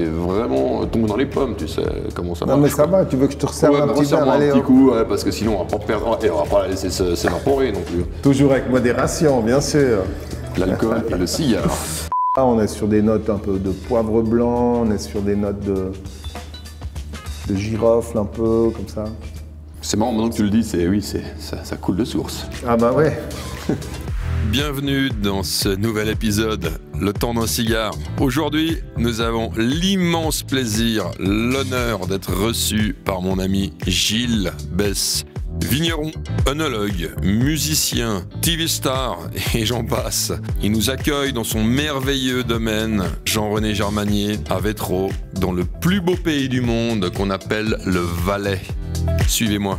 est vraiment tombé dans les pommes, tu sais comment ça Non marche. mais ça va, tu veux que je te resserre un petit verre? Un Allez, petit hop. coup, ouais, parce que sinon on va pas perdre, et on va pas la laisser s'évaporer non plus. Toujours avec modération, bien sûr. L'alcool et le cigare. Là, on est sur des notes un peu de poivre blanc, on est sur des notes de girofle un peu, comme ça. C'est marrant, maintenant que tu le dis, ça coule de source. Ah bah ouais. Bienvenue dans ce nouvel épisode, Le temps d'un cigare. Aujourd'hui, nous avons l'immense plaisir, l'honneur d'être reçus par mon ami Gilles Besse. Vigneron, œnologue, musicien, TV star et j'en passe. Il nous accueille dans son merveilleux domaine, Jean-René Germanier, à Vétro, dans le plus beau pays du monde qu'on appelle le Valais. Suivez-moi.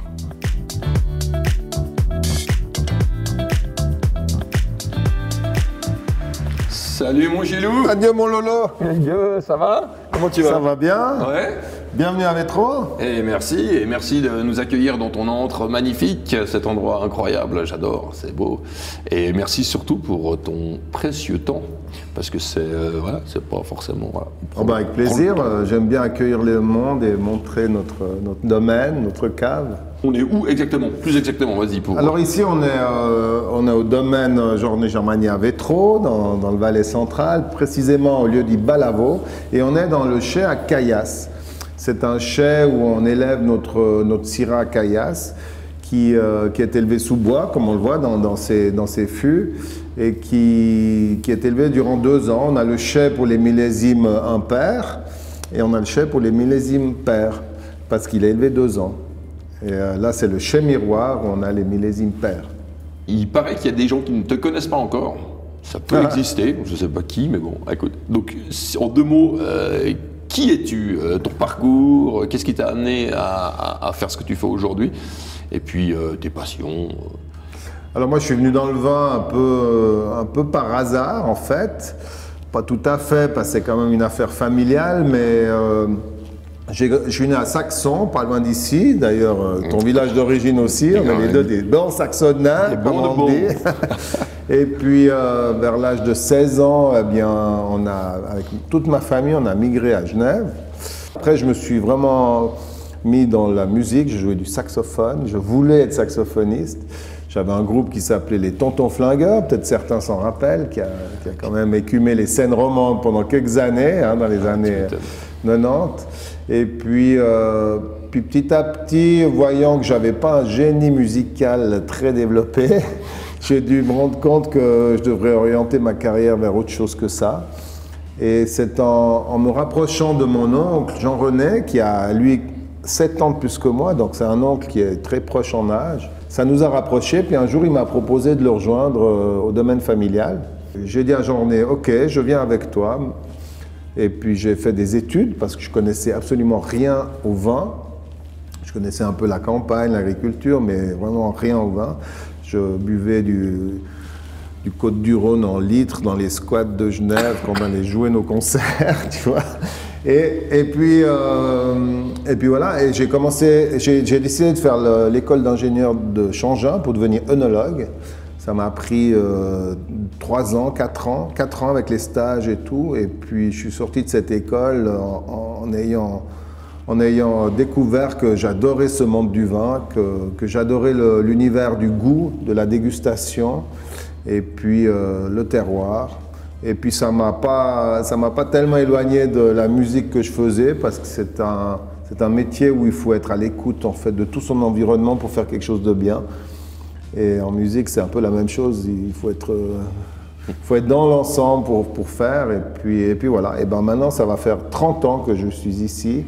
Salut mon Gilou. Adieu mon Lolo. Adieu, ça va? Comment tu vas? Ça va bien? Ouais. Bienvenue à Vétro. Et merci de nous accueillir dans ton antre magnifique, cet endroit incroyable, j'adore, c'est beau. Et merci surtout pour ton précieux temps, parce que c'est pas forcément... Voilà, Oh bah avec plaisir, j'aime bien accueillir le monde et montrer notre domaine, notre cave. On est où exactement? Plus exactement, vas-y. Alors ici on est au domaine Jean-René Germanier à Vétro, dans le Valais central, précisément au lieu dit Balavo, et on est dans le chai à Caillasse. C'est un chai où on élève notre syrah à Caillasse qui est élevé sous bois, comme on le voit dans ses fûts, et qui est élevé durant 2 ans. On a le chai pour les millésimes impairs et on a le chai pour les millésimes pairs, parce qu'il est élevé 2 ans. Et là, c'est le chai miroir où on a les millésimes pairs. Il paraît qu'il y a des gens qui ne te connaissent pas encore. Ça peut exister, je ne sais pas qui, mais bon, écoute. Donc, en 2 mots, qui es-tu? Ton parcours? Qu'est-ce qui t'a amené à faire ce que tu fais aujourd'hui? Et puis, tes passions? Alors moi, je suis venu dans le vin un peu par hasard, en fait. Pas tout à fait, parce que c'est quand même une affaire familiale, mais je suis né à Saxon, pas loin d'ici. D'ailleurs, ton village d'origine aussi. On est les deux des bons saxonnins, comme on dit. Et puis, vers l'âge de 16 ans, eh bien, avec toute ma famille, on a migré à Genève. Après, je me suis vraiment mis dans la musique. Je jouais du saxophone. Je voulais être saxophoniste. J'avais un groupe qui s'appelait les Tontons Flingueurs, peut-être certains s'en rappellent, qui a quand même écumé les scènes romandes pendant quelques années, dans les années 90. Et puis petit à petit, voyant que j'avais pas un génie musical très développé, j'ai dû me rendre compte que je devrais orienter ma carrière vers autre chose que ça. Et c'est en me rapprochant de mon oncle Jean-René, qui a lui 7 ans de plus que moi, donc c'est un oncle qui est très proche en âge. Ça nous a rapprochés, puis un jour il m'a proposé de le rejoindre au domaine familial. J'ai dit à Jean-René, ok, je viens avec toi. Et puis j'ai fait des études parce que je connaissais absolument rien au vin. Je connaissais un peu la campagne, l'agriculture, mais vraiment rien au vin. Je buvais du Côte-du-Rhône en litres dans les squats de Genève quand on allait jouer nos concerts, tu vois. Et puis voilà, et j'ai décidé de faire l'école d'ingénieur de Changin pour devenir œnologue. Ça m'a pris 3 ans, 4 ans avec les stages et tout. Et puis je suis sorti de cette école en ayant découvert que j'adorais ce monde du vin, que j'adorais l'univers du goût, de la dégustation, et puis le terroir. Et puis ça m'a pas tellement éloigné de la musique que je faisais, parce que c'est un métier où il faut être à l'écoute en fait de tout son environnement pour faire quelque chose de bien. Et en musique, c'est un peu la même chose. Il faut être dans l'ensemble pour faire. Et puis voilà. Et ben maintenant, ça va faire 30 ans que je suis ici,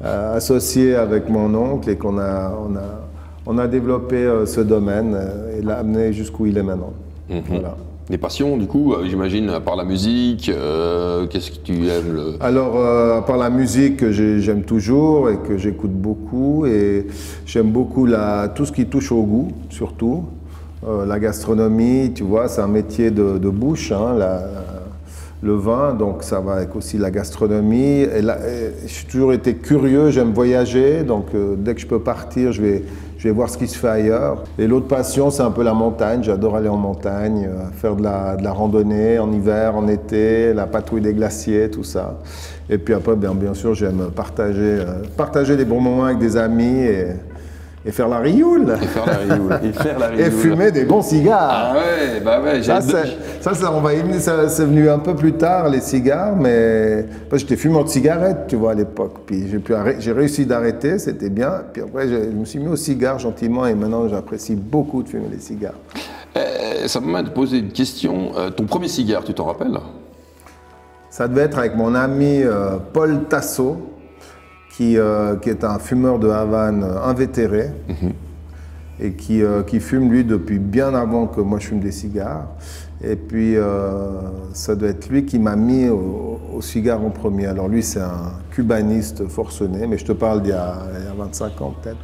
associé avec mon oncle, et qu'on a développé ce domaine et l'a amené jusqu'où il est maintenant. Voilà. Des passions, du coup, j'imagine, à part la musique, qu'est-ce que tu aimes Alors, à part la musique que j'aime toujours et que j'écoute beaucoup, et j'aime beaucoup tout ce qui touche au goût, surtout. La gastronomie, tu vois, c'est un métier de bouche, le vin, donc ça va avec aussi la gastronomie. Et j'ai toujours été curieux, j'aime voyager, donc dès que je peux partir, je vais voir ce qui se fait ailleurs. Et l'autre passion, c'est un peu la montagne. J'adore aller en montagne, faire de la randonnée en hiver, en été, la patrouille des glaciers, tout ça. Et puis après, bien sûr, j'aime partager des bons moments avec des amis et faire la rioule. Et faire la rioule. Et faire la rioule. Et fumer des bons cigares. Ah ouais, bah ouais. Ça, c'est venu un peu plus tard, les cigares, mais j'étais fumeur de cigarettes, tu vois, à l'époque. Puis j'ai réussi d'arrêter, c'était bien. Puis après, je me suis mis au cigare gentiment et maintenant, j'apprécie beaucoup de fumer les cigares. Ça me de poser une question. Ton premier cigare, tu t'en rappelles? Ça devait être avec mon ami Paul Tasso, qui est un fumeur de Havane invétéré et qui fume, lui, depuis bien avant que moi je fume des cigares. Et puis, ça doit être lui qui m'a mis au cigare en premier. Alors lui, c'est un cubaniste forcené, mais je te parle d'il y a 25 ans peut-être.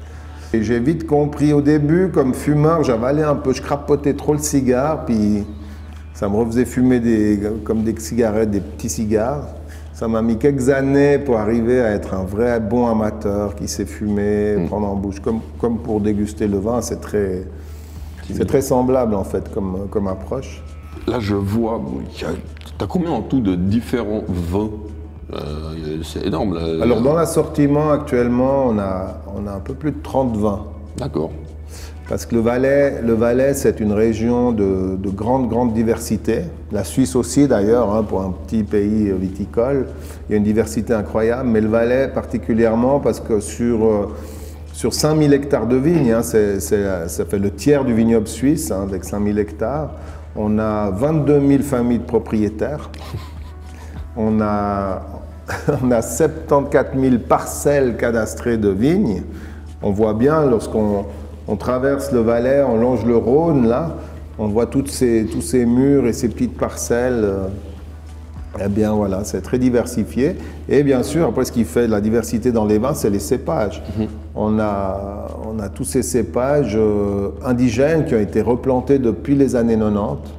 Et j'ai vite compris, au début, comme fumeur, j'avalais un peu, je crapotais trop le cigare, puis ça me refaisait fumer comme des cigarettes, des petits cigares. Ça m'a mis quelques années pour arriver à être un vrai bon amateur qui sait fumer, prendre en bouche, comme pour déguster le vin. C'est très semblable en fait comme approche. Là, je vois, tu as combien en tout de différents vins? C'est énorme. Là. Alors dans l'assortiment actuellement, on a un peu plus de 30 vins. D'accord. Parce que le Valais, c'est une région de grande diversité. La Suisse aussi, d'ailleurs, hein, pour un petit pays viticole, il y a une diversité incroyable. Mais le Valais particulièrement, parce que sur 5000 hectares de vignes, hein, ça fait le tiers du vignoble suisse, hein, avec 5000 hectares. On a 22 000 familles de propriétaires. On a 74 000 parcelles cadastrées de vignes. On voit bien lorsqu'on traverse le Valais, on longe le Rhône, là, on voit tous ces murs et ces petites parcelles. Eh bien voilà, c'est très diversifié. Et bien sûr, après ce qui fait la diversité dans les vins, c'est les cépages. On a tous ces cépages indigènes qui ont été replantés depuis les années 90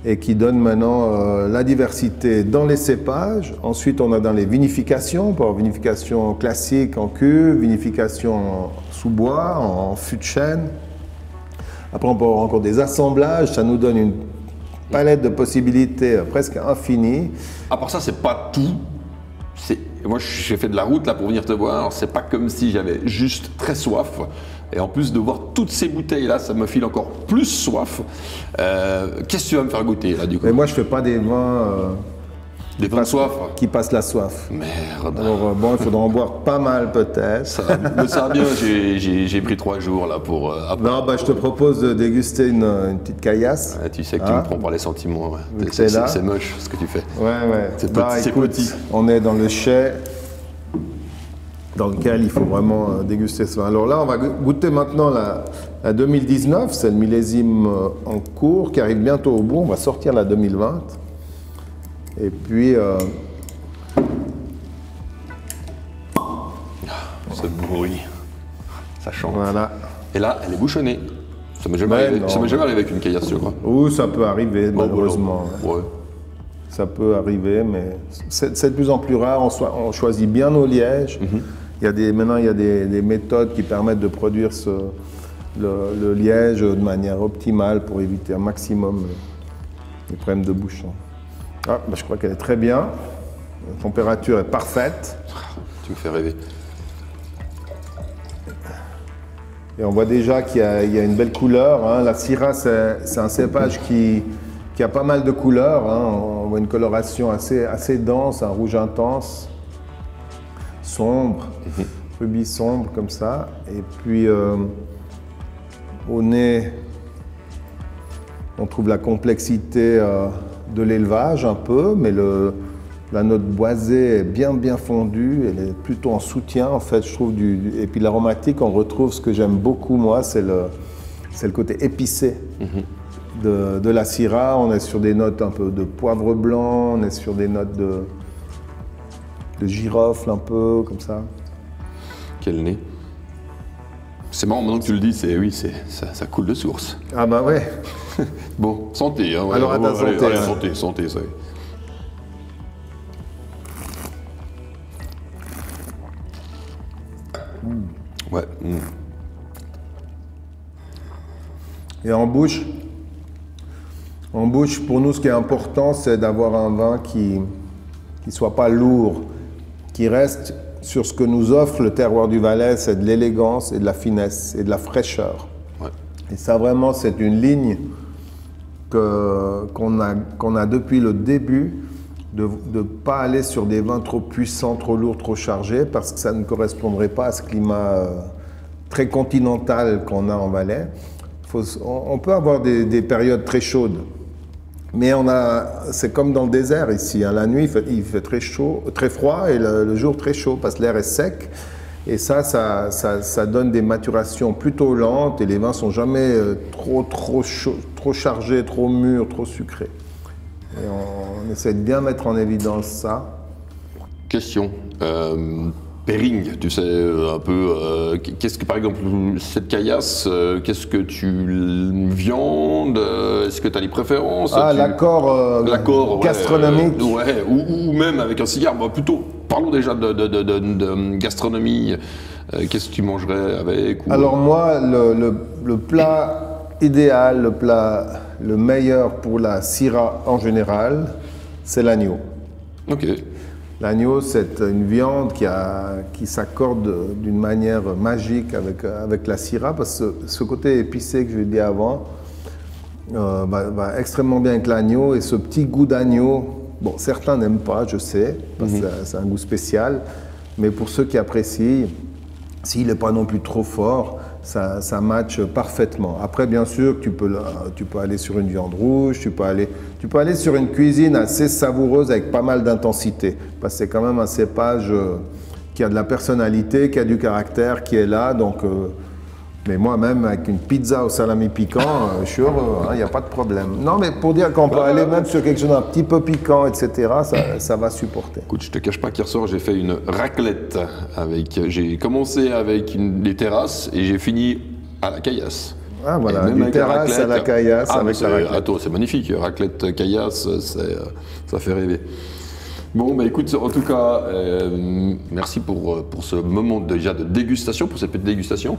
et qui donnent maintenant la diversité dans les cépages. Ensuite, on a dans les vinifications, par vinification classique en cuve, vinification sous bois, en fût de chêne. Après, on peut avoir encore des assemblages, ça nous donne une palette de possibilités presque infinie. À part ça, c'est pas tout. Moi, j'ai fait de la route là pour venir te voir. C'est pas comme si j'avais juste très soif. Et en plus de voir toutes ces bouteilles là, ça me file encore plus soif. Qu'est-ce que tu vas me faire goûter là du coup? Mais moi, je fais pas des vins. Des vins de soif? Qui passent la soif. Merde. Alors bon, il faudra en boire pas mal peut-être. Ça va bien, j'ai pris 3 jours là pour... Non, bah, je te propose de déguster une petite caillasse. Tu sais que tu me prends par les sentiments. Ouais. C'est moche ce que tu fais. Ouais. C'est écoute, petit. On est dans le chai dans lequel il faut vraiment déguster ce vin. Alors là, on va goûter maintenant la 2019. C'est le millésime en cours qui arrive bientôt au bout. On va sortir la 2020. Et puis, ce bruit, ça chante. Voilà. Et là, elle est bouchonnée. Ça m'est jamais arrivé avec une caillasse, je crois. Ou ça peut arriver, malheureusement. Ouais. Ça peut arriver, mais c'est de plus en plus rare. On choisit bien nos lièges. Maintenant, il y a des méthodes qui permettent de produire le liège de manière optimale pour éviter un maximum les problèmes de bouchon. Ah, bah, je crois qu'elle est très bien. La température est parfaite. Tu me fais rêver. Et on voit déjà qu'il y a une belle couleur. Hein. La Syrah, c'est un cépage qui a pas mal de couleurs. Hein. On voit une coloration assez dense, un rouge intense, sombre, rubis sombre comme ça. Et puis au nez, on trouve la complexité de l'élevage un peu, mais la note boisée est bien fondue, elle est plutôt en soutien en fait, je trouve. Et puis l'aromatique, on retrouve ce que j'aime beaucoup moi, c'est le côté épicé de la Syrah. On est sur des notes un peu de poivre blanc, on est sur des notes de girofle un peu, comme ça. Quel nez. C'est marrant, maintenant que tu le dis, ça coule de source. Ah bah ouais. Bon, santé. Hein, ouais, alors à ta santé. Allez, santé, ça y est. Ouais. Et en bouche, pour nous, ce qui est important, c'est d'avoir un vin qui qui soit pas lourd, qui reste sur ce que nous offre le terroir du Valais, c'est de l'élégance et de la finesse et de la fraîcheur. Ouais. Et ça, vraiment, c'est une ligne qu'on a depuis le début, de ne pas aller sur des vins trop puissants, trop lourds, trop chargés, parce que ça ne correspondrait pas à ce climat très continental qu'on a en Valais. On peut avoir des périodes très chaudes, mais c'est comme dans le désert ici. Hein. La nuit, il fait très chaud, très froid, et le jour très chaud, parce que l'air est sec. Et ça donne des maturations plutôt lentes, et les vins sont jamais trop chauds, trop chargés, trop mûrs, trop sucrés. Et on essaie de bien mettre en évidence ça. Question. Pairing, tu sais, un peu, qu'est-ce que, par exemple, cette caillasse, qu'est-ce que tu viandes, est-ce que tu as des préférences? L'accord gastronomique. Ouais, ou même avec un cigare, bah, plutôt, parlons déjà de gastronomie, qu'est-ce que tu mangerais avec? Alors moi, le plat idéal, le meilleur pour la Syrah en général, c'est l'agneau. Ok. L'agneau, c'est une viande qui s'accorde d'une manière magique avec la Syrah, parce que ce côté épicé que je l'ai dit avant va extrêmement bien avec l'agneau, et ce petit goût d'agneau, bon, certains n'aiment pas, je sais, parce que c'est un goût spécial, mais pour ceux qui apprécient, s'il n'est pas non plus trop fort, ça matche parfaitement. Après, bien sûr, tu peux aller sur une viande rouge, tu peux aller sur une cuisine assez savoureuse avec pas mal d'intensité. Parce que c'est quand même un cépage qui a de la personnalité, qui a du caractère, qui est là. Donc, mais moi-même, avec une pizza au salami piquant, je suis heureux, il n'y a pas de problème. Non, mais pour dire qu'on peut aller même sur quelque chose d'un petit peu piquant, etc., ça va supporter. Écoute, je te cache pas qu'hier soir, j'ai fait une raclette j'ai commencé avec des terrasses et j'ai fini à la caillasse. Ah voilà, une terrasse à la caillasse avec la raclette. Attends, c'est magnifique, raclette, caillasse, ça fait rêver. Bon, bah écoute, en tout cas, merci pour ce moment déjà de dégustation, pour cette petite dégustation.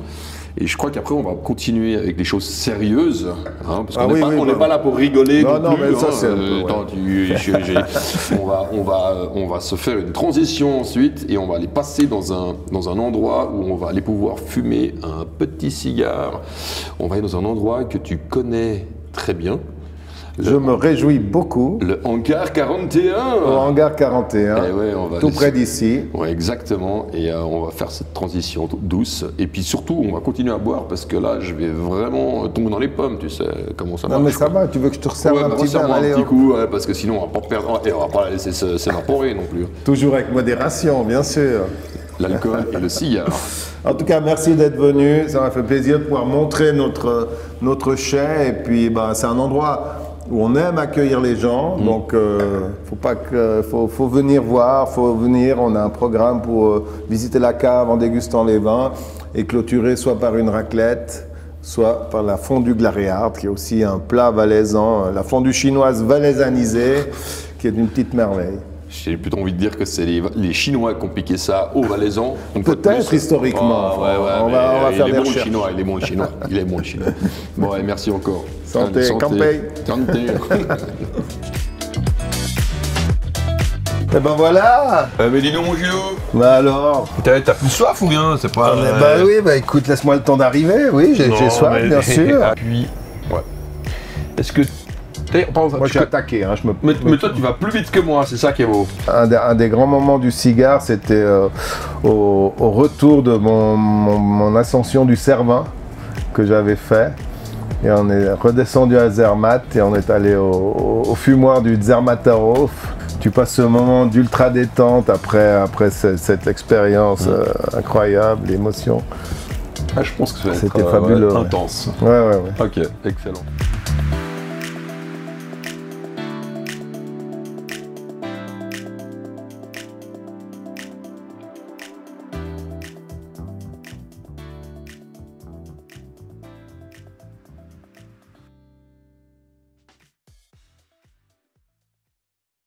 Et je crois qu'après, on va continuer avec des choses sérieuses, hein, parce qu'on n'est pas là pour rigoler non plus. Mais ça, c'est on va se faire une transition ensuite, et on va aller passer dans un endroit où on va aller pouvoir fumer un petit cigare. On va aller dans un endroit que tu connais très bien. Je me réjouis beaucoup. Le Hangar 41. Au Hangar 41, tout près d'ici. Oui, exactement. Et on va faire cette transition douce. Et puis surtout, on va continuer à boire, parce que là, je vais vraiment tomber dans les pommes, tu sais comment ça marche. Non mais ça va, tu veux que je te resserre un petit verre? Un petit coup, parce que sinon, on va pas perdre, et on va pas la laisser s'évaporer non plus. Toujours avec modération, bien sûr. L'alcool et le cigare. En tout cas, merci d'être venu. Ça m'a fait plaisir de pouvoir montrer notre chai. Et puis, c'est un endroit où on aime accueillir les gens, donc faut venir voir, faut venir. On a un programme pour visiter la cave en dégustant les vins, et clôturer soit par une raclette, soit par la fondue glaréarde, qui est aussi un plat valaisan, la fondue chinoise valaisanisée, qui est une petite merveille. J'ai plutôt envie de dire que c'est les Chinois qui ont piqué ça au Valaisan. Peut-être historiquement. On va faire des recherches. Il est bon le Chinois. Bon, et merci encore. Santé, Campé. Santé. Et ben voilà. Mais dis donc, mon Gilo. Bah alors. T'as plus soif ou bien? C'est pas. Écoute, laisse-moi le temps d'arriver. Oui, j'ai soif, bien sûr. Puis, est-ce que moi, je suis attaqué. Mais toi, tu vas plus vite que moi, c'est ça qui est beau. Un des grands moments du cigare, c'était au retour de mon ascension du Cervin que j'avais fait. Et on est redescendu à Zermatt et on est allé au fumoir du Zermatthof. Tu passes ce moment d'ultra détente après cette expérience incroyable, l'émotion. Je pense que ça va C'était fabuleux. Intense. Ouais. Ok, excellent.